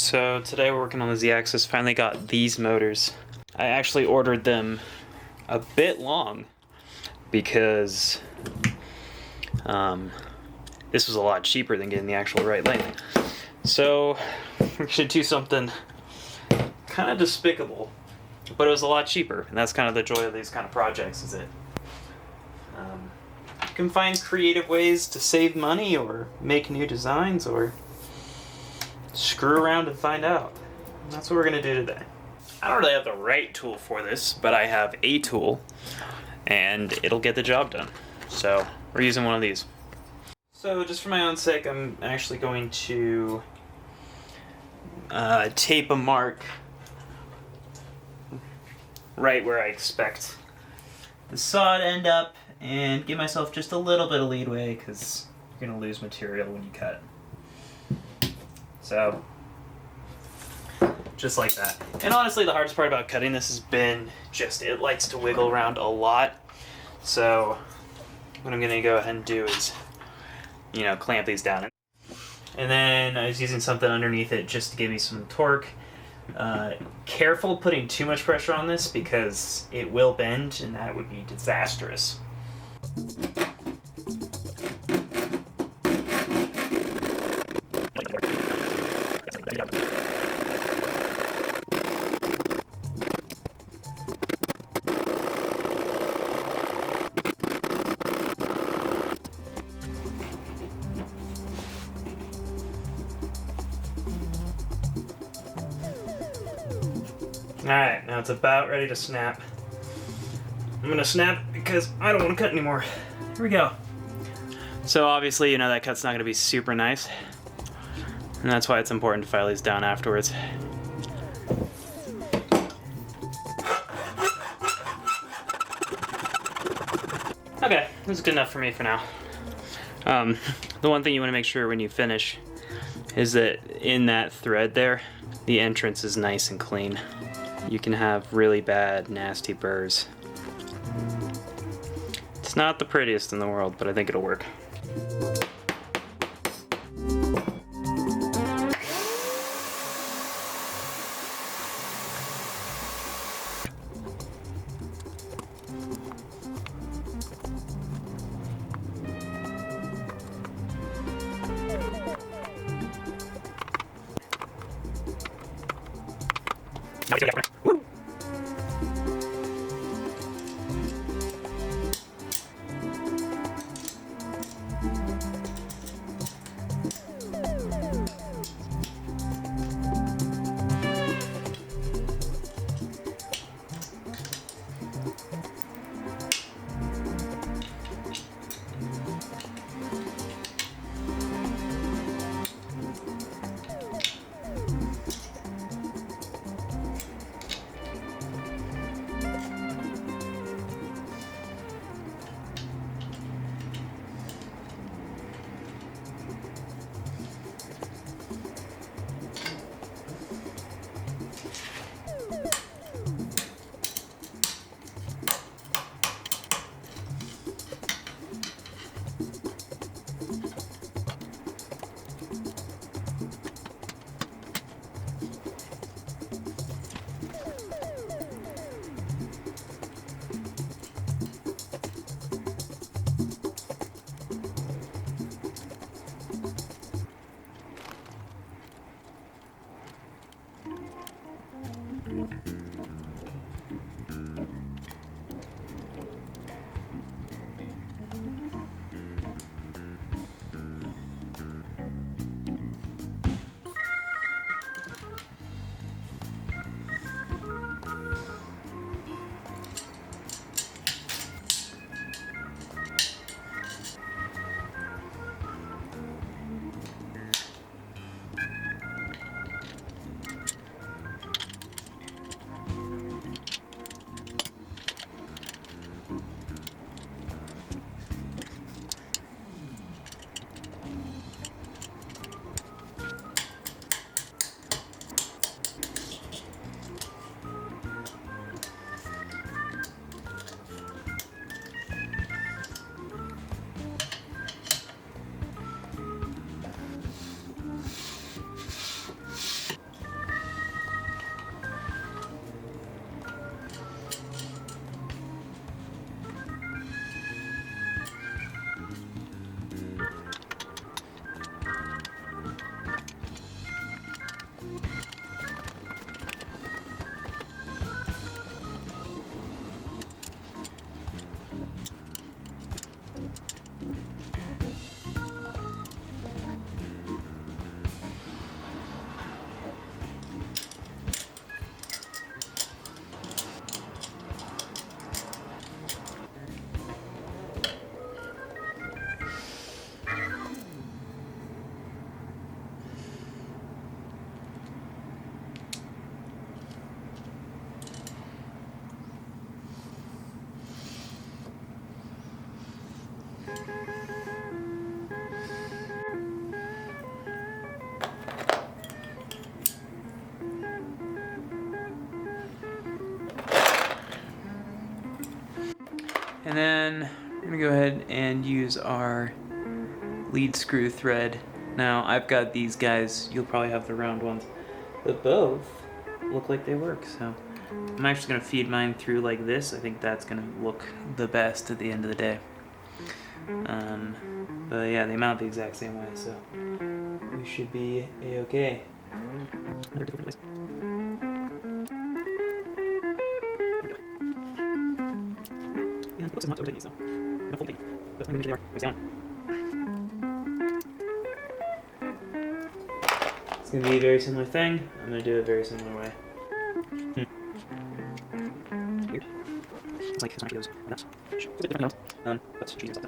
So today we're working on the Z-axis. Finally got these motors. I actually ordered them a bit long because this was a lot cheaper than getting the actual right length. So we should do something kind of despicable, but it was a lot cheaper, and that's kind of the joy of these kind of projects, is it? You can find creative ways to save money or make new designs or screw around and find out. And that's what we're gonna do today. I don't really have the right tool for this, but I have a tool and it'll get the job done. So we're using one of these. So just for my own sake, I'm actually going to tape a mark right where I expect the saw to end up and give myself just a little bit of leadway because you're gonna lose material when you cut. So, just like that. And honestly, the hardest part about cutting this has been just it likes to wiggle around a lot. So, what I'm gonna go ahead and do is, clamp these down. And then I was using something underneath it just to give me some torque. Careful putting too much pressure on this because it will bend and that would be disastrous. Alright, now it's about ready to snap. I'm gonna snap because I don't want to cut anymore. Here we go. So obviously, that cut's not gonna be super nice. And that's why it's important to file these down afterwards. Okay, this is good enough for me for now. The one thing you want to make sure when you finish is that in that thread there, the entrance is nice and clean. You can have really bad, nasty burrs. It's not the prettiest in the world, but I think it'll work. Woo! And then I'm gonna go ahead and use our lead screw thread. Now I've got these guys, you'll probably have the round ones, but both look like they work. So I'm actually gonna feed mine through like this. I think that's gonna look the best at the end of the day. But yeah, they mount the exact same way, so we should be a-okay. It's gonna be a very similar thing. I'm gonna do it a very similar way. Weird. It's like it's not goes nuts. But Jesus.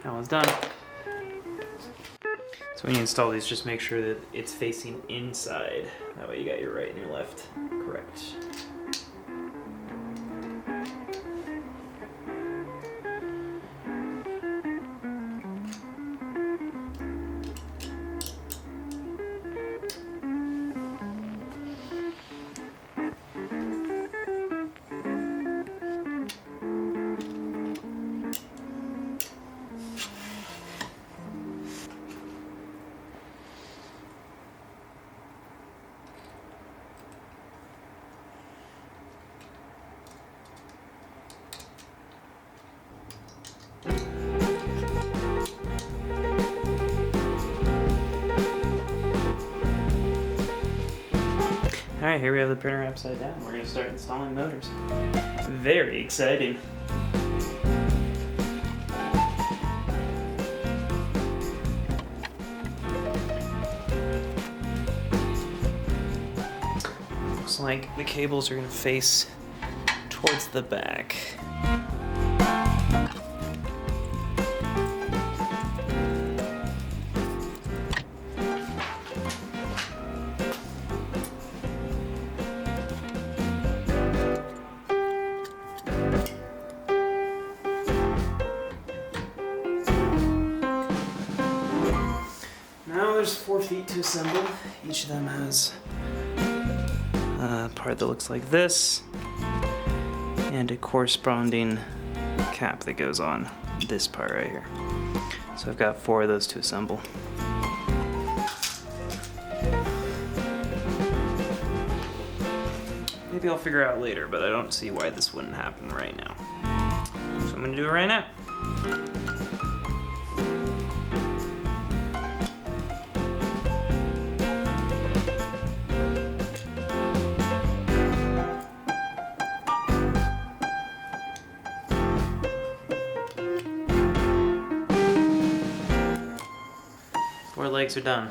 That one's done. So when you install these, just make sure that it's facing inside. That way you got your right and your left correct. Alright, here we have the printer upside down. We're going to start installing motors. Very exciting. Looks like the cables are going to face towards the back. There's 4 feet to assemble. Each of them has a part that looks like this and a corresponding cap that goes on this part right here. So I've got 4 of those to assemble. Maybe I'll figure out later, but I don't see why this wouldn't happen right now. So I'm gonna do it right now. Legs are done.